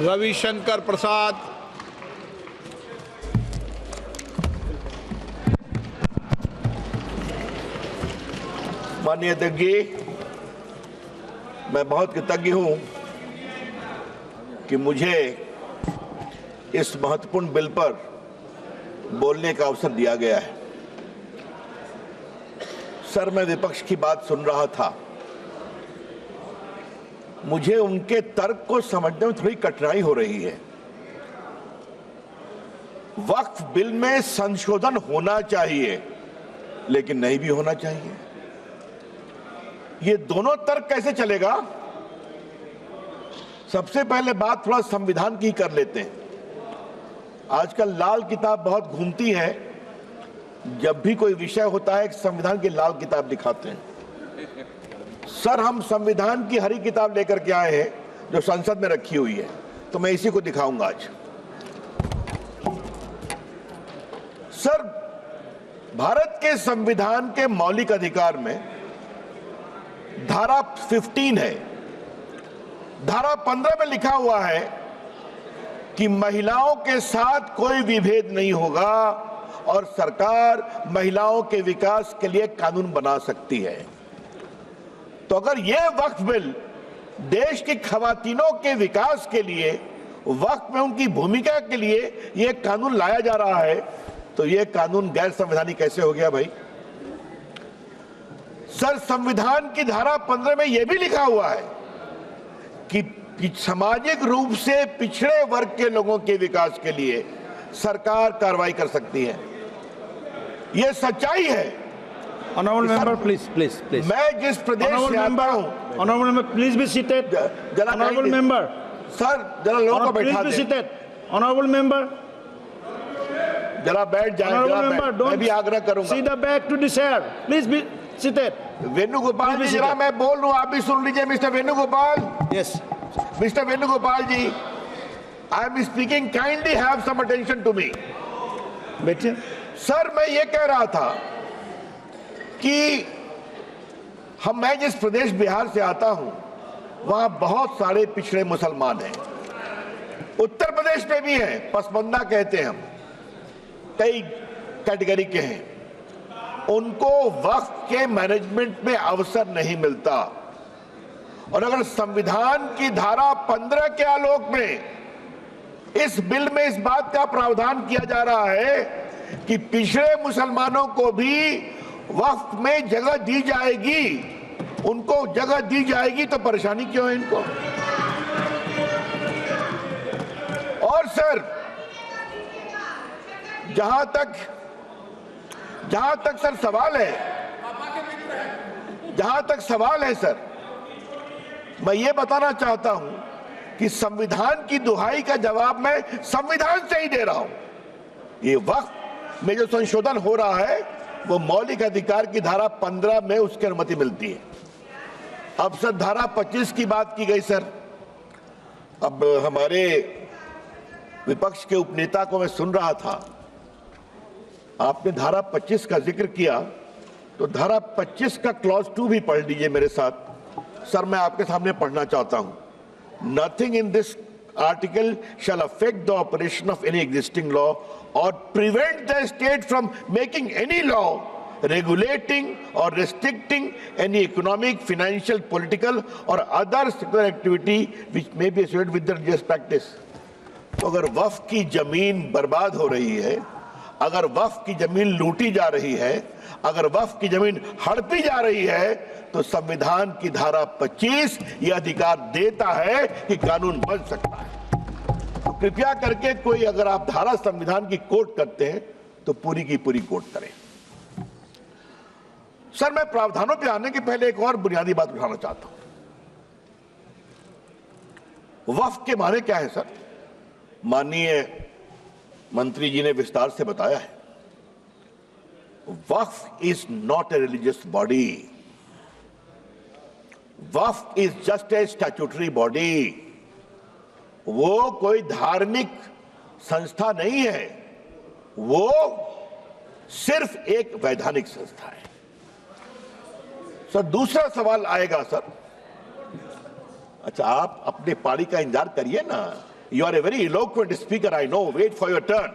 रविशंकर प्रसाद। माननीय अध्यक्ष जी, मैं बहुत कृतज्ञ हूं कि मुझे इस महत्वपूर्ण बिल पर बोलने का अवसर दिया गया है। सर, मैं विपक्ष की बात सुन रहा था। मुझे उनके तर्क को समझने में थोड़ी कठिनाई हो रही है। वक्फ बिल में संशोधन होना चाहिए, लेकिन नहीं भी होना चाहिए। ये दोनों तर्क कैसे चलेगा? सबसे पहले बात थोड़ा संविधान की कर लेते हैं। आजकल लाल किताब बहुत घूमती है। जब भी कोई विषय होता है, संविधान की लाल किताब दिखाते हैं। सर, हम संविधान की हरी किताब लेकर के आए हैं जो संसद में रखी हुई है, तो मैं इसी को दिखाऊंगा आज। सर, भारत के संविधान के मौलिक अधिकार में धारा 15 है। धारा 15 में लिखा हुआ है कि महिलाओं के साथ कोई विभेद नहीं होगा और सरकार महिलाओं के विकास के लिए कानून बना सकती है। तो अगर यह वक्फ बिल देश की खवातीनों के विकास के लिए, वक्फ में उनकी भूमिका के लिए यह कानून लाया जा रहा है, तो यह कानून गैर संवैधानिक कैसे हो गया भाई? सर, संविधान की धारा 15 में यह भी लिखा हुआ है कि सामाजिक रूप से पिछड़े वर्ग के लोगों के विकास के लिए सरकार कार्रवाई कर सकती है। यह सच्चाई है। Honorable member, please. मैं जिस प्रदेश से आता हूं, Honorable member, please be seated. Honorable member, sir, जरा लोगों को बैठा please be दें। seated. Honorable member, जरा बैठ जाएं। Honorable member, मैं don't भी आग्रह करूंगा। sit back to the chair. Please be seated. Venugopal जी, जरा मैं बोल रहा हूं, आप भी सुन लीजिए। Mister Venugopal, Yes. Mister Venugopal ji, I am speaking, kindly have some attention to me. बैठिए। सर, मैं ये कह रहा था कि मैं जिस प्रदेश बिहार से आता हूं, वहां बहुत सारे पिछड़े मुसलमान हैं। उत्तर प्रदेश में भी हैं, पसमंदा कहते हैं हम, कई कैटेगरी के हैं। उनको वक्फ के मैनेजमेंट में अवसर नहीं मिलता। और अगर संविधान की धारा 15 के आलोक में इस बिल में इस बात का प्रावधान किया जा रहा है कि पिछड़े मुसलमानों को भी वक्फ में जगह दी जाएगी, उनको जगह दी जाएगी, तो परेशानी क्यों है इनको? और सर, जहां तक सर सवाल है सर, मैं ये बताना चाहता हूं कि संविधान की दुहाई का जवाब मैं संविधान से ही दे रहा हूं। ये वक्फ में जो संशोधन हो रहा है, वो मौलिक अधिकार की धारा 15 में उसकी अनुमति मिलती है। अब सर, धारा 25 की बात की गई सर। अब हमारे विपक्ष के उपनेता को मैं सुन रहा था, आपने धारा 25 का जिक्र किया, तो धारा 25 का क्लॉज 2 भी पढ़ लीजिए मेरे साथ। सर, मैं आपके सामने पढ़ना चाहता हूं। Nothing in this article shall affect the operation of any existing law or prevent the state from making any law regulating or restricting any economic, financial, political or other secular activity which may be associated with the religious practice. तो अगर वक्फ की जमीन बर्बाद हो रही है, अगर वक्फ की जमीन लूटी जा रही है, अगर वक्फ की जमीन हड़पी जा रही है, तो संविधान की धारा 25 यह अधिकार देता है कि कानून बन सकता है। तो कृपया करके कोई, अगर आप धारा संविधान की कोट करते हैं, तो पूरी की पूरी कोट करें। सर, मैं प्रावधानों पे आने के पहले एक और बुनियादी बात उठाना चाहता हूं। वक्फ के माने क्या है सर? माननीय मंत्री जी ने विस्तार से बताया है। Waqf is not a religious body. Waqf is just a statutory body. वो कोई धार्मिक संस्था नहीं है, वो सिर्फ एक वैधानिक संस्था है। सर, दूसरा सवाल आएगा सर। अच्छा, आप अपने पारी का इंतजार करिए ना। You are a very eloquent speaker, I know. Wait for your turn.